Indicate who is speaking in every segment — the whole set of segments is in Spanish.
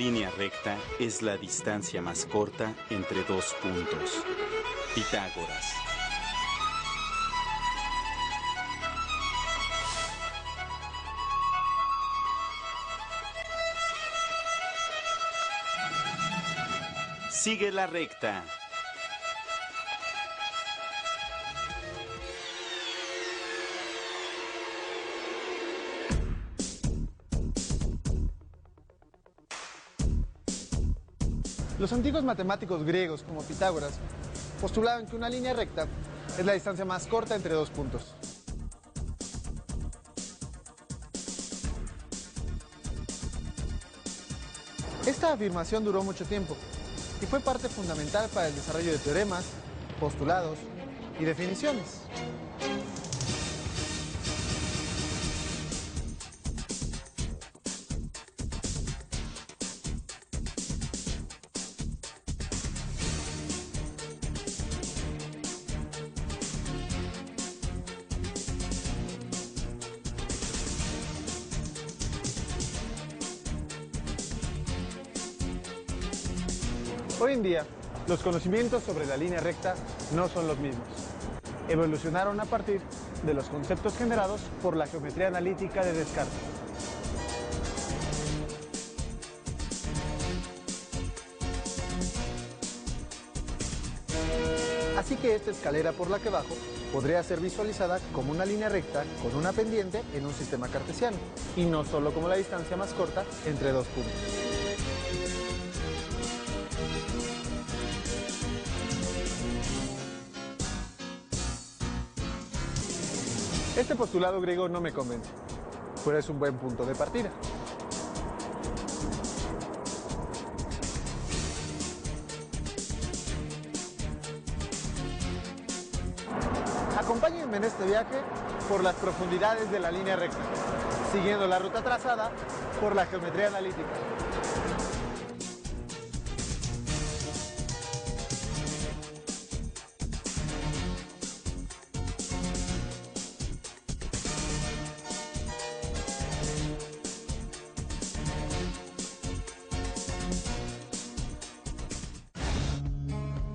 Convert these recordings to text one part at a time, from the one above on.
Speaker 1: línea recta es la distancia más corta entre dos puntos. Pitágoras. Sigue la recta.
Speaker 2: Los antiguos matemáticos griegos, como Pitágoras, postulaban que una línea recta es la distancia más corta entre dos puntos. Esta afirmación duró mucho tiempo y fue parte fundamental para el desarrollo de teoremas, postulados y definiciones. Hoy en día, los conocimientos sobre la línea recta no son los mismos. Evolucionaron a partir de los conceptos generados por la geometría analítica de Descartes. Así que esta escalera por la que bajo podría ser visualizada como una línea recta con una pendiente en un sistema cartesiano, y no solo como la distancia más corta entre dos puntos. Este postulado griego no me convence, pero es un buen punto de partida. Acompáñenme en este viaje por las profundidades de la línea recta, siguiendo la ruta trazada por la geometría analítica.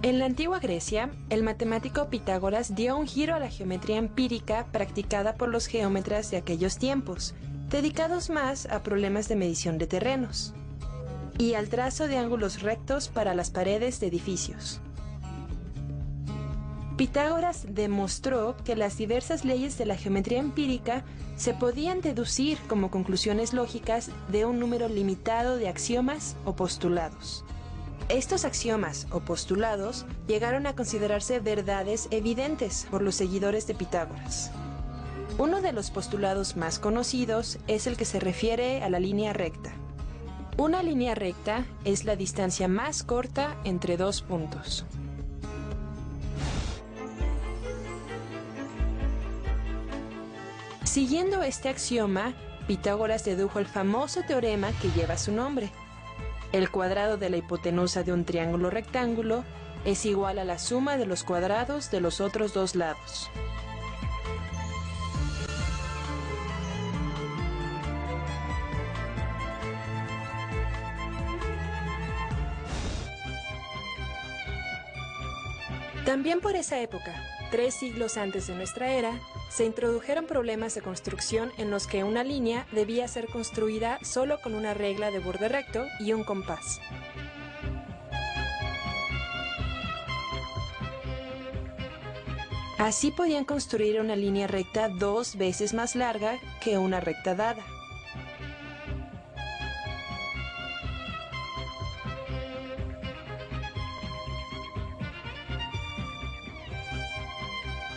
Speaker 3: En la antigua Grecia, el matemático Pitágoras dio un giro a la geometría empírica practicada por los geómetras de aquellos tiempos, dedicados más a problemas de medición de terrenos, y al trazo de ángulos rectos para las paredes de edificios. Pitágoras demostró que las diversas leyes de la geometría empírica se podían deducir como conclusiones lógicas de un número limitado de axiomas o postulados. Estos axiomas o postulados llegaron a considerarse verdades evidentes por los seguidores de Pitágoras. Uno de los postulados más conocidos es el que se refiere a la línea recta. Una línea recta es la distancia más corta entre dos puntos. Siguiendo este axioma, Pitágoras dedujo el famoso teorema que lleva su nombre. El cuadrado de la hipotenusa de un triángulo rectángulo es igual a la suma de los cuadrados de los otros dos lados. También por esa época, 3 siglos antes de nuestra era, se introdujeron problemas de construcción en los que una línea debía ser construida solo con una regla de borde recto y un compás. Así podían construir una línea recta 2 veces más larga que una recta dada.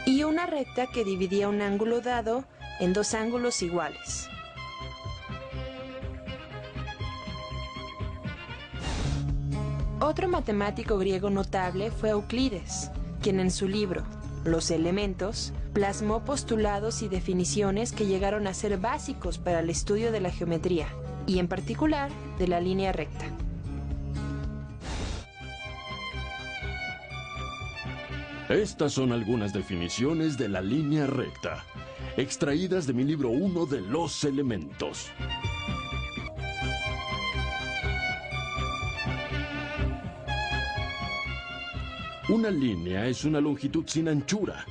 Speaker 3: Y una recta que dividía un ángulo dado en 2 ángulos iguales. Otro matemático griego notable fue Euclides, quien en su libro Los Elementos plasmó postulados y definiciones que llegaron a ser básicos para el estudio de la geometría, y en particular de la línea recta.
Speaker 4: Estas son algunas definiciones de la línea recta, extraídas de mi libro 1 de Los Elementos. Una línea es una longitud sin anchura.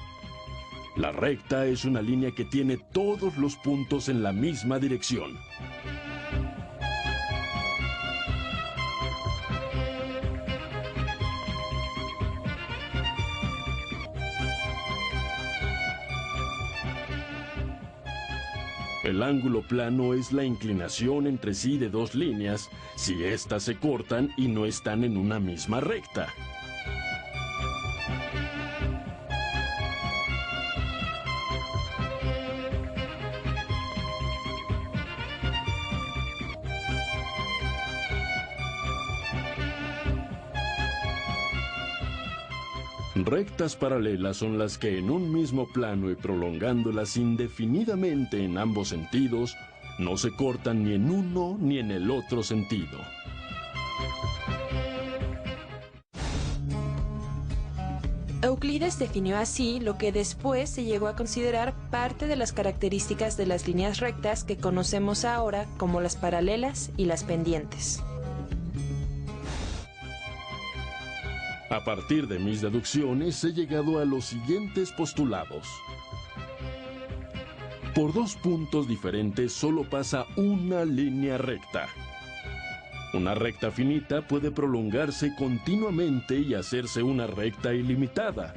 Speaker 4: La recta es una línea que tiene todos los puntos en la misma dirección. El ángulo plano es la inclinación entre sí de dos líneas si éstas se cortan y no están en una misma recta. Rectas paralelas son las que en un mismo plano y prolongándolas indefinidamente en ambos sentidos, no se cortan ni en uno ni en el otro sentido.
Speaker 3: Euclides definió así lo que después se llegó a considerar parte de las características de las líneas rectas que conocemos ahora como las paralelas y las pendientes.
Speaker 4: A partir de mis deducciones he llegado a los siguientes postulados. Por dos puntos diferentes solo pasa una línea recta. Una recta finita puede prolongarse continuamente y hacerse una recta ilimitada.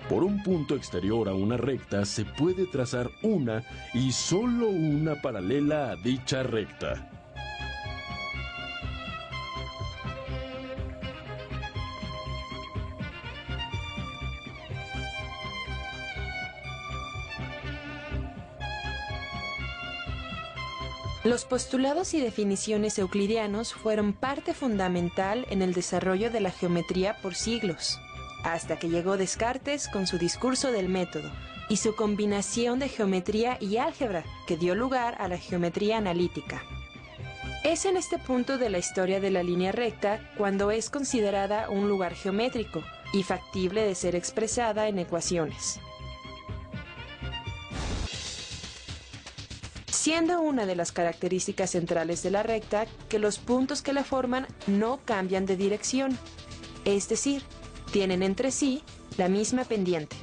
Speaker 4: Por un punto exterior a una recta se puede trazar una y solo una paralela a dicha recta.
Speaker 3: Los postulados y definiciones euclidianos fueron parte fundamental en el desarrollo de la geometría por siglos, hasta que llegó Descartes con su discurso del método y su combinación de geometría y álgebra que dio lugar a la geometría analítica. Es en este punto de la historia de la línea recta cuando es considerada un lugar geométrico y factible de ser expresada en ecuaciones. Siendo una de las características centrales de la recta que los puntos que la forman no cambian de dirección, es decir, tienen entre sí la misma pendiente.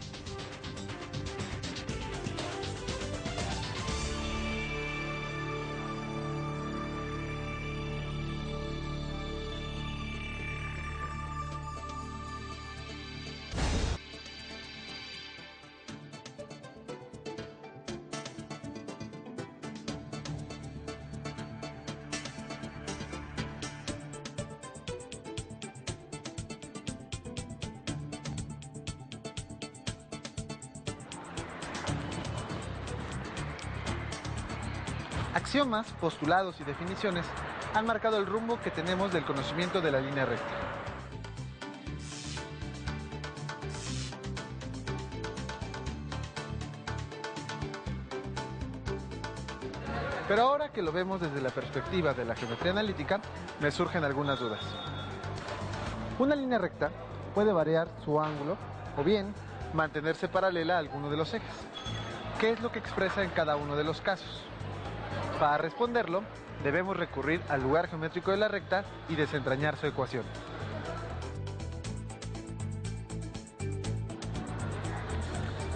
Speaker 2: Axiomas, postulados y definiciones han marcado el rumbo que tenemos del conocimiento de la línea recta. Pero ahora que lo vemos desde la perspectiva de la geometría analítica, me surgen algunas dudas. Una línea recta puede variar su ángulo o bien mantenerse paralela a alguno de los ejes. ¿Qué es lo que expresa en cada uno de los casos? Para responderlo, debemos recurrir al lugar geométrico de la recta y desentrañar su ecuación.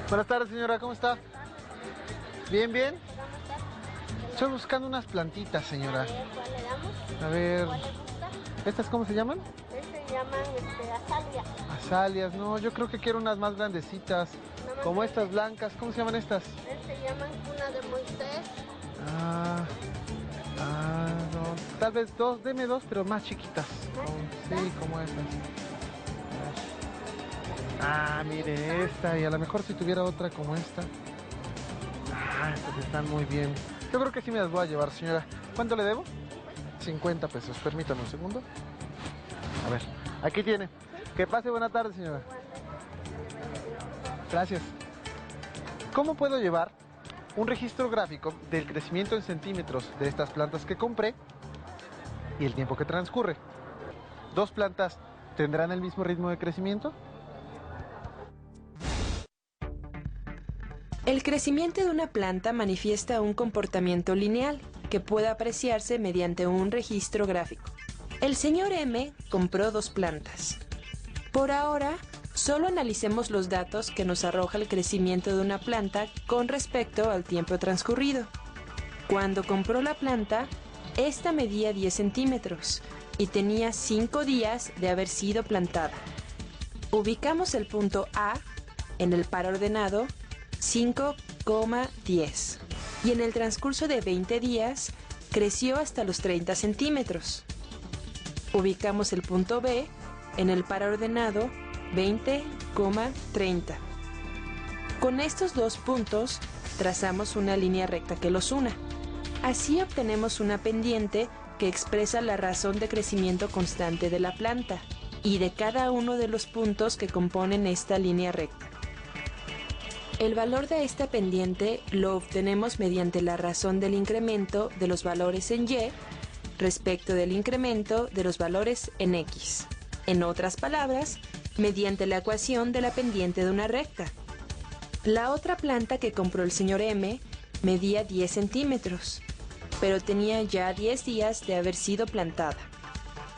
Speaker 2: Buenas tardes, señora, ¿cómo está? Bien, bien. Estoy buscando unas plantitas, señora.
Speaker 5: ¿Cuál le damos?
Speaker 2: A ver,
Speaker 5: ¿Cuál le gusta?
Speaker 2: ¿estas cómo se llaman?
Speaker 5: Se llaman azalea.
Speaker 2: Azaleas, no, yo creo que quiero unas más grandecitas, como estas blancas. ¿Cómo se llaman estas?
Speaker 5: Se llaman cuna de Moisés.
Speaker 2: No, tal vez dos, deme dos, pero más chiquitas. Sí, como estas. Mire esta, y a lo mejor si tuviera otra como esta. Estas están muy bien. Yo creo que sí me las voy a llevar, señora. ¿Cuánto le debo? 50 pesos, permítame un segundo. A ver, aquí tiene. Que pase buena tarde, señora. Gracias. ¿Cómo puedo llevar un registro gráfico del crecimiento en centímetros de estas plantas que compré y el tiempo que transcurre? ¿Dos plantas tendrán el mismo ritmo de crecimiento?
Speaker 3: El crecimiento de una planta manifiesta un comportamiento lineal que puede apreciarse mediante un registro gráfico. El señor M compró 2 plantas. Por ahora, solo analicemos los datos que nos arroja el crecimiento de una planta con respecto al tiempo transcurrido. Cuando compró la planta, esta medía 10 centímetros y tenía 5 días de haber sido plantada. Ubicamos el punto A en el par ordenado 5,10 y en el transcurso de 20 días creció hasta los 30 centímetros. Ubicamos el punto B en el par ordenado 20,30. Con estos 2 puntos trazamos una línea recta que los una. Así obtenemos una pendiente que expresa la razón de crecimiento constante de la planta y de cada uno de los puntos que componen esta línea recta. El valor de esta pendiente lo obtenemos mediante la razón del incremento de los valores en Y respecto del incremento de los valores en X. En otras palabras, mediante la ecuación de la pendiente de una recta. La otra planta que compró el señor M medía 10 centímetros, pero tenía ya 10 días de haber sido plantada.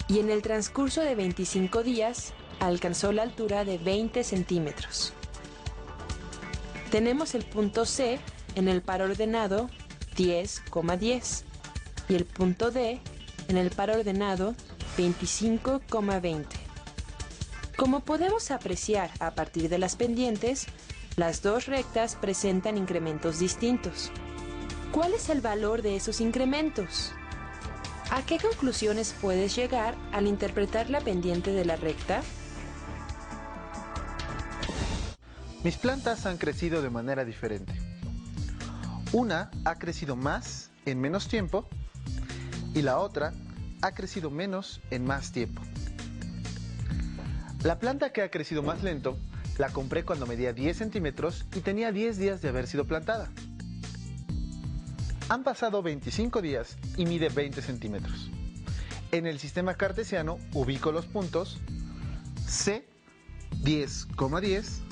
Speaker 3: Y en el transcurso de 25 días alcanzó la altura de 20 centímetros. Tenemos el punto C en el par ordenado 10,10 y el punto D en el par ordenado 25,20. Como podemos apreciar a partir de las pendientes, las 2 rectas presentan incrementos distintos. ¿Cuál es el valor de esos incrementos? ¿A qué conclusiones puedes llegar al interpretar la pendiente de la recta?
Speaker 2: Mis plantas han crecido de manera diferente. Una ha crecido más en menos tiempo y la otra ha crecido menos en más tiempo. La planta que ha crecido más lento la compré cuando medía 10 centímetros y tenía 10 días de haber sido plantada. Han pasado 25 días y mide 20 centímetros. En el sistema cartesiano ubico los puntos C, 10,10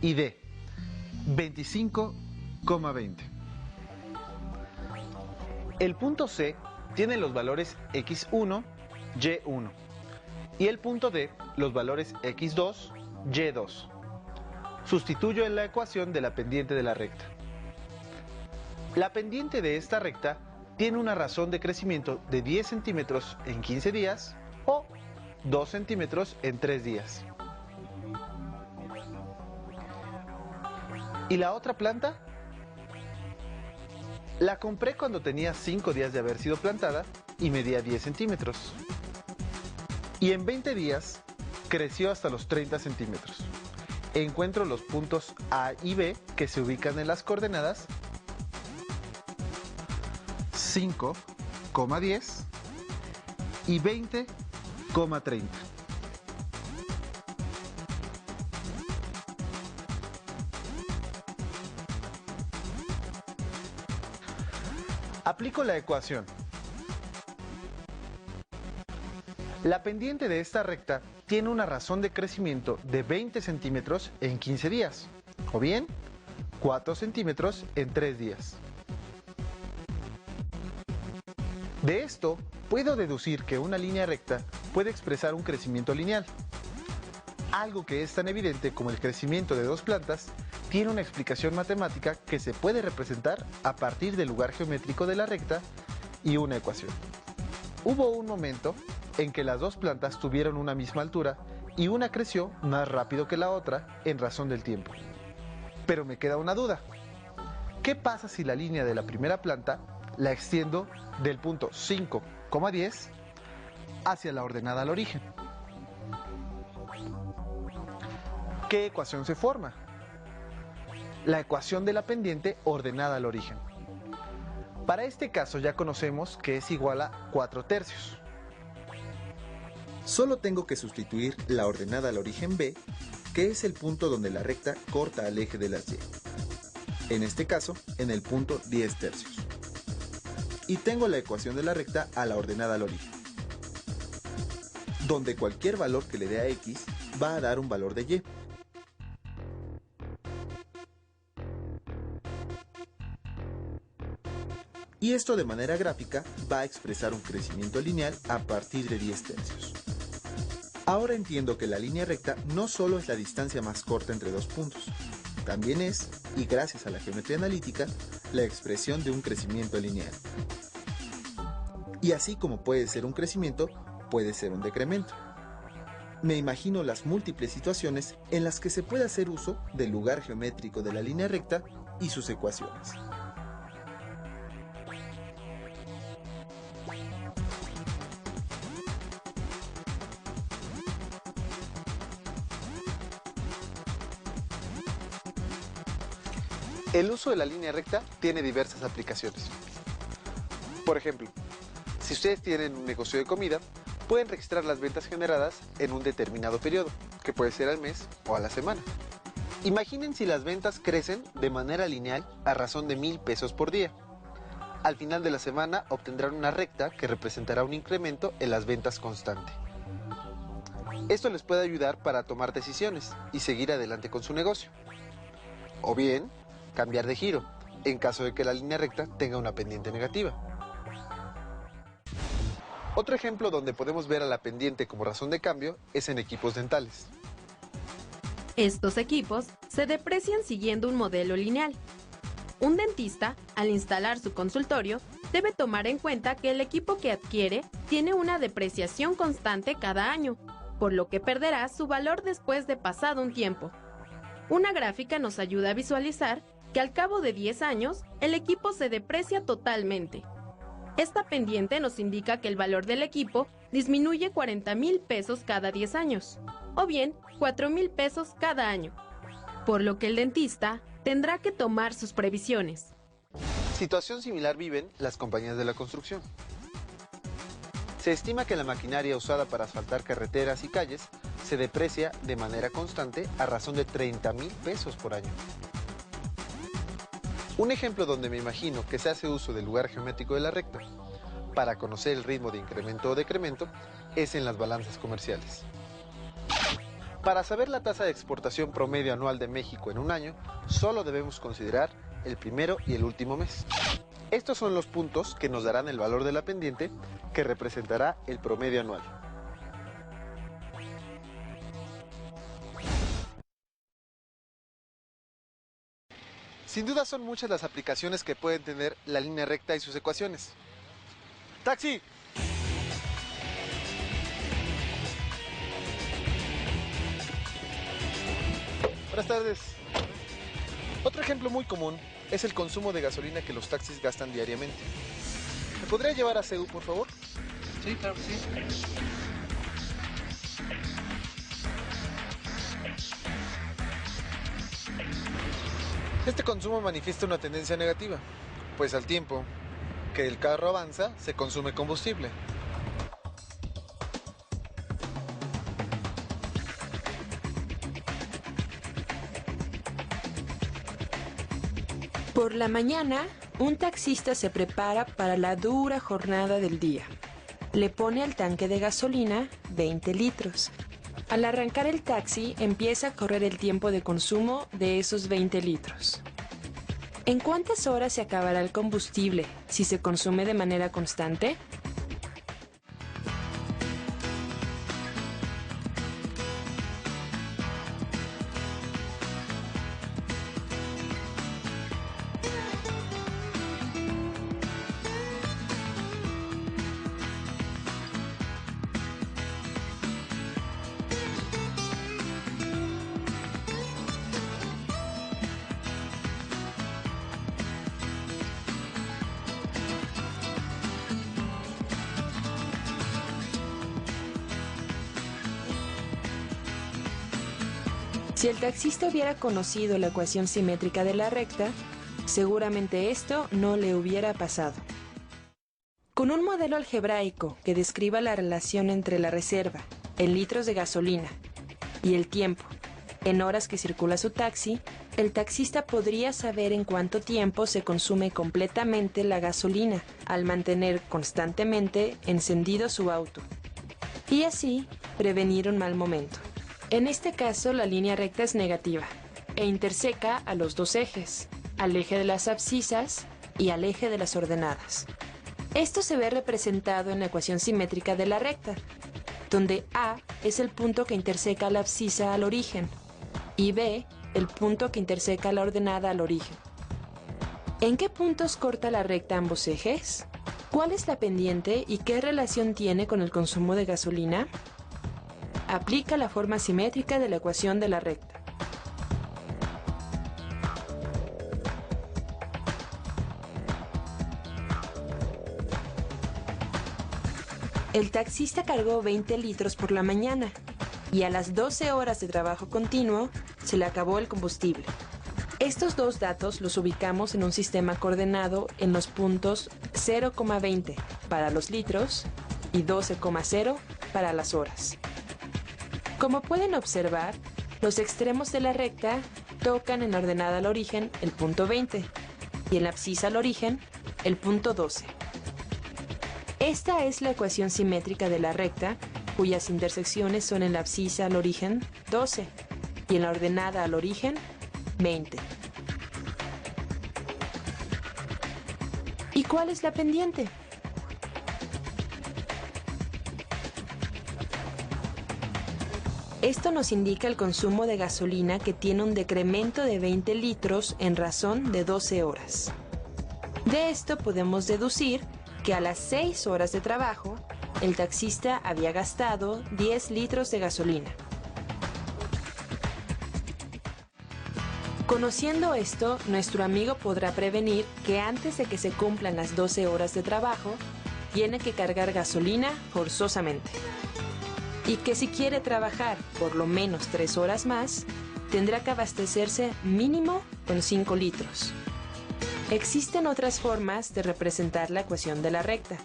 Speaker 2: y D, 25,20. El punto C tiene los valores X1, Y1 y el punto D los valores X2, Y2. Sustituyo en la ecuación de la pendiente de la recta. La pendiente de esta recta tiene una razón de crecimiento de 10 centímetros en 15 días o 2 centímetros en 3 días. ¿Y la otra planta? La compré cuando tenía 5 días de haber sido plantada y medía 10 centímetros. Y en 20 días creció hasta los 30 centímetros. Encuentro los puntos A y B que se ubican en las coordenadas 5,10 y 20,30. Aplico la ecuación. La pendiente de esta recta tiene una razón de crecimiento de 20 centímetros en 15 días, o bien 4 centímetros en 3 días. De esto, puedo deducir que una línea recta puede expresar un crecimiento lineal. Algo que es tan evidente como el crecimiento de 2 plantas tiene una explicación matemática que se puede representar a partir del lugar geométrico de la recta y una ecuación. Hubo un momento en que las 2 plantas tuvieron una misma altura y una creció más rápido que la otra en razón del tiempo. Pero me queda una duda. ¿Qué pasa si la línea de la primera planta la extiendo del punto 5,10 hacia la ordenada al origen? ¿Qué ecuación se forma? La ecuación de la pendiente ordenada al origen. Para este caso ya conocemos que es igual a 4/3.
Speaker 6: Solo tengo que sustituir la ordenada al origen B, que es el punto donde la recta corta al eje de las Y. En este caso, en el punto 10/3. Y tengo la ecuación de la recta a la ordenada al origen, donde cualquier valor que le dé a X va a dar un valor de Y. Y esto de manera gráfica va a expresar un crecimiento lineal a partir de 10 tercios. Ahora entiendo que la línea recta no solo es la distancia más corta entre dos puntos, también es, y gracias a la geometría analítica, la expresión de un crecimiento lineal. Y así como puede ser un crecimiento, puede ser un decremento. Me imagino las múltiples situaciones en las que se puede hacer uso del lugar geométrico de la línea recta y sus ecuaciones. El uso de la línea recta tiene diversas aplicaciones. Por ejemplo, si ustedes tienen un negocio de comida, pueden registrar las ventas generadas en un determinado periodo, que puede ser al mes o a la semana. Imaginen si las ventas crecen de manera lineal a razón de 1,000 pesos por día. Al final de la semana obtendrán una recta que representará un incremento en las ventas constante. Esto les puede ayudar para tomar decisiones y seguir adelante con su negocio. O bien, cambiar de giro, en caso de que la línea recta tenga una pendiente negativa. Otro ejemplo donde podemos ver a la pendiente como razón de cambio es en equipos dentales.
Speaker 7: Estos equipos se deprecian siguiendo un modelo lineal. Un dentista, al instalar su consultorio, debe tomar en cuenta que el equipo que adquiere tiene una depreciación constante cada año, por lo que perderá su valor después de pasado un tiempo. Una gráfica nos ayuda a visualizar que al cabo de 10 años, el equipo se deprecia totalmente. Esta pendiente nos indica que el valor del equipo disminuye 40,000 pesos cada 10 años, o bien 4,000 pesos cada año, por lo que el dentista tendrá que tomar sus previsiones.
Speaker 6: Situación similar viven las compañías de la construcción. Se estima que la maquinaria usada para asfaltar carreteras y calles se deprecia de manera constante a razón de 30,000 pesos por año. Un ejemplo donde me imagino que se hace uso del lugar geométrico de la recta para conocer el ritmo de incremento o decremento es en las balanzas comerciales. Para saber la tasa de exportación promedio anual de México en un año, solo debemos considerar el primero y el último mes. Estos son los puntos que nos darán el valor de la pendiente que representará el promedio anual. Sin duda son muchas las aplicaciones que pueden tener la línea recta y sus ecuaciones. ¡Taxi! Buenas tardes. Otro ejemplo muy común es el consumo de gasolina que los taxis gastan diariamente. ¿Me podría llevar a CEU, por favor?
Speaker 2: Sí, claro que sí. Este consumo manifiesta una tendencia negativa, pues al tiempo que el carro avanza, se consume combustible.
Speaker 3: Por la mañana, un taxista se prepara para la dura jornada del día. Le pone al tanque de gasolina 20 litros. Al arrancar el taxi, empieza a correr el tiempo de consumo de esos 20 litros. ¿En cuántas horas se acabará el combustible si se consume de manera constante? Si el taxista hubiera conocido la ecuación simétrica de la recta, seguramente esto no le hubiera pasado. Con un modelo algebraico que describa la relación entre la reserva, en litros de gasolina, y el tiempo, en horas que circula su taxi, el taxista podría saber en cuánto tiempo se consume completamente la gasolina al mantener constantemente encendido su auto, y así prevenir un mal momento. En este caso, la línea recta es negativa e interseca a los dos ejes, al eje de las abscisas y al eje de las ordenadas. Esto se ve representado en la ecuación simétrica de la recta, donde A es el punto que interseca la abscisa al origen y B el punto que interseca la ordenada al origen. ¿En qué puntos corta la recta ambos ejes? ¿Cuál es la pendiente y qué relación tiene con el consumo de gasolina? Aplica la forma simétrica de la ecuación de la recta. El taxista cargó 20 litros por la mañana y a las 12 horas de trabajo continuo se le acabó el combustible. Estos dos datos los ubicamos en un sistema coordenado en los puntos 0,20 para los litros y 12,0 para las horas. Como pueden observar, los extremos de la recta tocan en la ordenada al origen el punto 20 y en la abscisa al origen el punto 12. Esta es la ecuación simétrica de la recta, cuyas intersecciones son en la abscisa al origen 12 y en la ordenada al origen 20. ¿Y cuál es la pendiente? Esto nos indica el consumo de gasolina que tiene un decremento de 20 litros en razón de 12 horas. De esto podemos deducir que a las 6 horas de trabajo, el taxista había gastado 10 litros de gasolina. Conociendo esto, nuestro amigo podrá prevenir que antes de que se cumplan las 12 horas de trabajo, tiene que cargar gasolina forzosamente. Y que si quiere trabajar por lo menos 3 horas más, tendrá que abastecerse mínimo con 5 litros. Existen otras formas de representar la ecuación de la recta.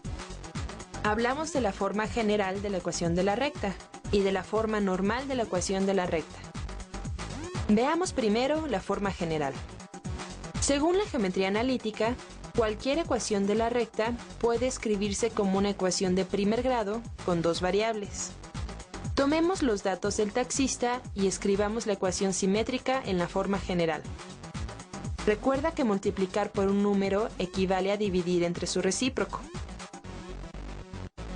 Speaker 3: Hablamos de la forma general de la ecuación de la recta y de la forma normal de la ecuación de la recta. Veamos primero la forma general. Según la geometría analítica, cualquier ecuación de la recta puede escribirse como una ecuación de primer grado con dos variables. Tomemos los datos del taxista y escribamos la ecuación simétrica en la forma general. Recuerda que multiplicar por un número equivale a dividir entre su recíproco.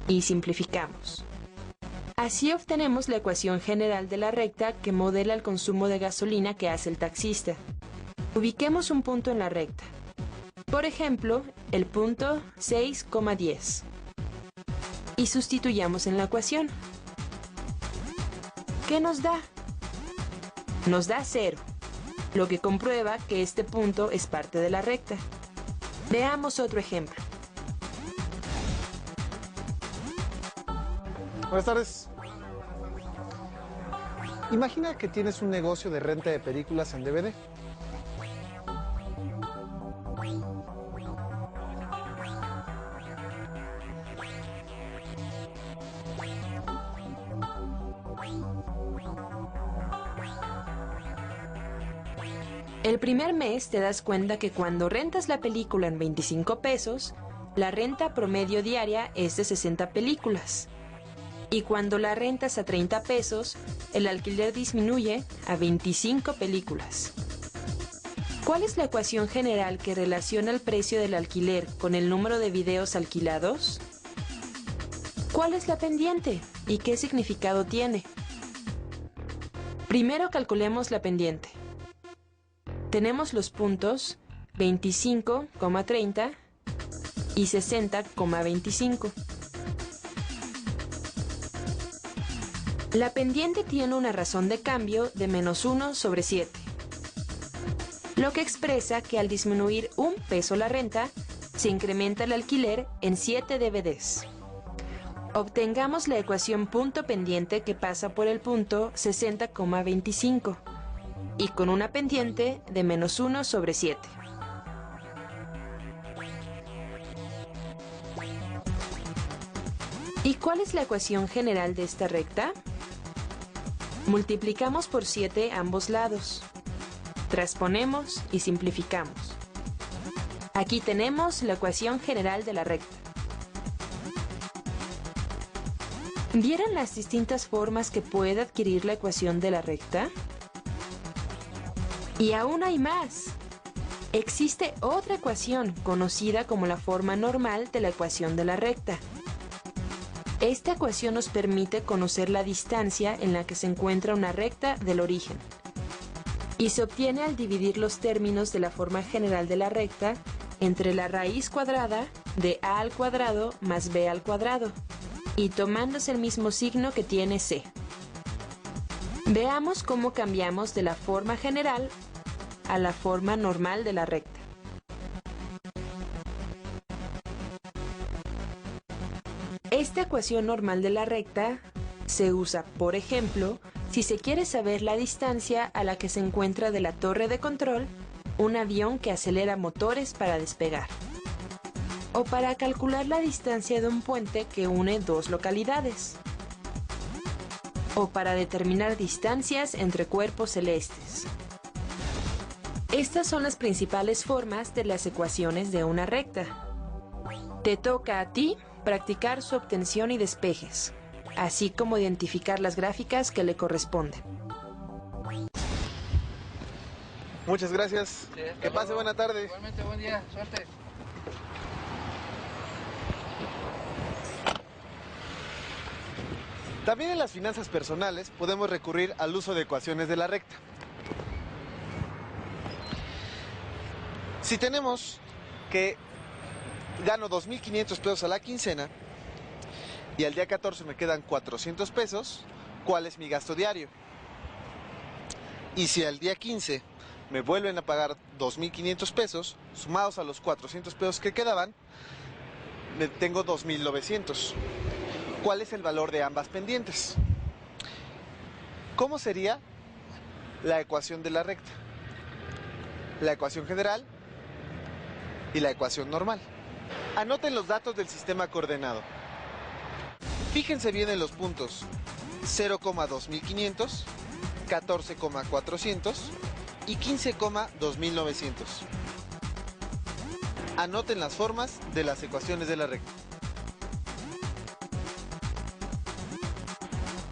Speaker 3: Y simplificamos. Así obtenemos la ecuación general de la recta que modela el consumo de gasolina que hace el taxista. Ubiquemos un punto en la recta. Por ejemplo, el punto 6,10. Y sustituyamos en la ecuación. ¿Qué nos da? Nos da 0. Lo que comprueba que este punto es parte de la recta. Veamos otro ejemplo.
Speaker 2: Buenas tardes. Imagina que tienes un negocio de renta de películas en DVD.
Speaker 3: El primer mes te das cuenta que cuando rentas la película en 25 pesos, la renta promedio diaria es de 60 películas. Y cuando la rentas a 30 pesos, el alquiler disminuye a 25 películas. ¿Cuál es la ecuación general que relaciona el precio del alquiler con el número de videos alquilados? ¿Cuál es la pendiente y qué significado tiene? Primero calculemos la pendiente. Tenemos los puntos 25,30 y 60,25. La pendiente tiene una razón de cambio de -1 sobre 7, lo que expresa que al disminuir 1 peso la renta, se incrementa el alquiler en 7 DVDs. Obtengamos la ecuación punto pendiente que pasa por el punto 60,25 y con una pendiente de -1 sobre 7. ¿Y cuál es la ecuación general de esta recta? Multiplicamos por 7 ambos lados. Transponemos y simplificamos. Aquí tenemos la ecuación general de la recta. ¿Vieron las distintas formas que puede adquirir la ecuación de la recta? Y aún hay más. Existe otra ecuación conocida como la forma normal de la ecuación de la recta. Esta ecuación nos permite conocer la distancia en la que se encuentra una recta del origen. Y se obtiene al dividir los términos de la forma general de la recta entre la raíz cuadrada de a al cuadrado más b al cuadrado y tomándose el mismo signo que tiene c. Veamos cómo cambiamos de la forma general a la forma normal de la recta. Esta ecuación normal de la recta se usa, por ejemplo, si se quiere saber la distancia a la que se encuentra de la torre de control un avión que acelera motores para despegar, o para calcular la distancia de un puente que une dos localidades, o para determinar distancias entre cuerpos celestes. Estas son las principales formas de las ecuaciones de una recta. Te toca a ti practicar su obtención y despejes, así como identificar las gráficas que le corresponden.
Speaker 2: Muchas gracias.
Speaker 8: Sí,
Speaker 2: Que pase
Speaker 8: luego.
Speaker 2: buena tarde.
Speaker 8: Igualmente, buen día, suerte.
Speaker 2: También en las finanzas personales podemos recurrir al uso de ecuaciones de la recta. Si tenemos que gano 2.500 pesos a la quincena y al día 14 me quedan 400 pesos, ¿cuál es mi gasto diario? Y si al día 15 me vuelven a pagar 2.500 pesos, sumados a los 400 pesos que quedaban, tengo 2.900. ¿Cuál es el valor de ambas pendientes? ¿Cómo sería la ecuación de la recta? La ecuación general y la ecuación normal. Anoten los datos del sistema coordenado. Fíjense bien en los puntos 0,2500, 14,400 y 15,2900. Anoten las formas de las ecuaciones de la recta.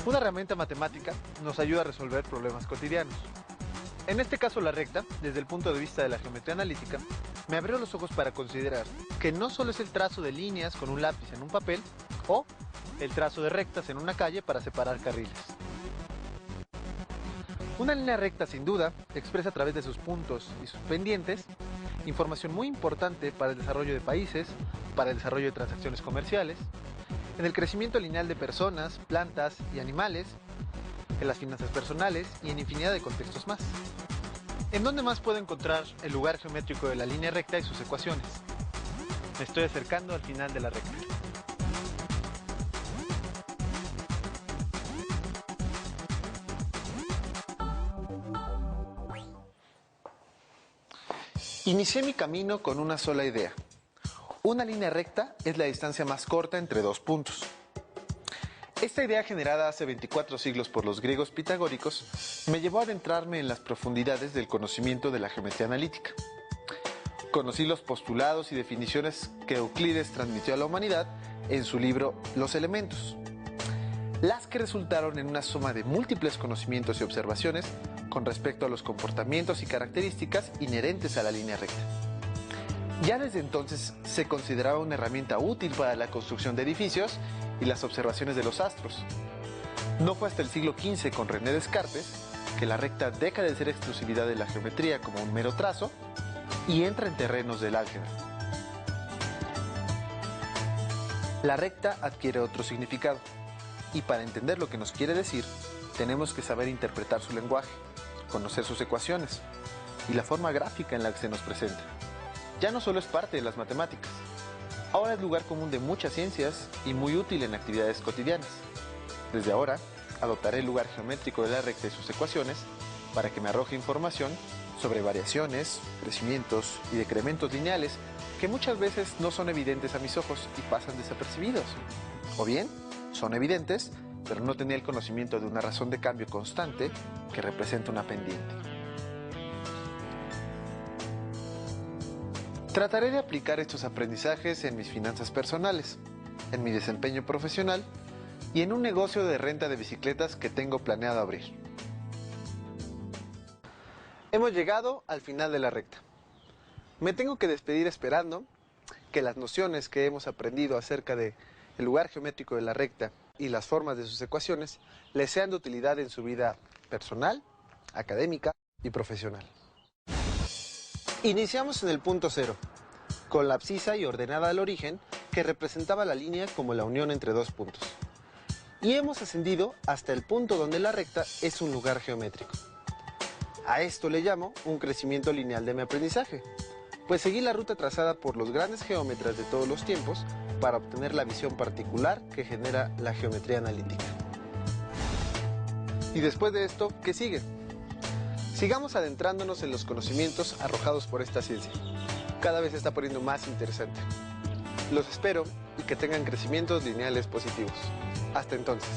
Speaker 2: Una herramienta matemática nos ayuda a resolver problemas cotidianos. En este caso, la recta, desde el punto de vista de la geometría analítica, me abrió los ojos para considerar que no solo es el trazo de líneas con un lápiz en un papel o el trazo de rectas en una calle para separar carriles. Una línea recta, sin duda, expresa a través de sus puntos y sus pendientes información muy importante para el desarrollo de países, para el desarrollo de transacciones comerciales, en el crecimiento lineal de personas, plantas y animales, en las finanzas personales y en infinidad de contextos más. ¿En dónde más puedo encontrar el lugar geométrico de la línea recta y sus ecuaciones? Me estoy acercando al final de la recta. Inicié mi camino con una sola idea. Una línea recta es la distancia más corta entre dos puntos. Esta idea, generada hace 24 siglos por los griegos pitagóricos, me llevó a adentrarme en las profundidades del conocimiento de la geometría analítica. Conocí los postulados y definiciones que Euclides transmitió a la humanidad en su libro Los Elementos, las que resultaron en una suma de múltiples conocimientos y observaciones con respecto a los comportamientos y características inherentes a la línea recta. Ya desde entonces se consideraba una herramienta útil para la construcción de edificios y las observaciones de los astros. No fue hasta el siglo XV con René Descartes que la recta deja de ser exclusividad de la geometría como un mero trazo y entra en terrenos del álgebra. La recta adquiere otro significado y para entender lo que nos quiere decir tenemos que saber interpretar su lenguaje, conocer sus ecuaciones y la forma gráfica en la que se nos presenta. Ya no solo es parte de las matemáticas, ahora es lugar común de muchas ciencias y muy útil en actividades cotidianas. Desde ahora, adoptaré el lugar geométrico de la recta y sus ecuaciones para que me arroje información sobre variaciones, crecimientos y decrementos lineales que muchas veces no son evidentes a mis ojos y pasan desapercibidos. O bien, son evidentes, pero no tenía el conocimiento de una razón de cambio constante que representa una pendiente. Trataré de aplicar estos aprendizajes en mis finanzas personales, en mi desempeño profesional y en un negocio de renta de bicicletas que tengo planeado abrir. Hemos llegado al final de la recta. Me tengo que despedir esperando que las nociones que hemos aprendido acerca del lugar geométrico de la recta y las formas de sus ecuaciones les sean de utilidad en su vida personal, académica y profesional. Iniciamos en el punto 0, con la abscisa y ordenada al origen que representaba la línea como la unión entre dos puntos. Y hemos ascendido hasta el punto donde la recta es un lugar geométrico. A esto le llamo un crecimiento lineal de mi aprendizaje, pues seguí la ruta trazada por los grandes geómetras de todos los tiempos para obtener la visión particular que genera la geometría analítica. Y después de esto, ¿qué sigue? Sigamos adentrándonos en los conocimientos arrojados por esta ciencia. Cada vez se está poniendo más interesante. Los espero y que tengan crecimientos lineales positivos. Hasta entonces.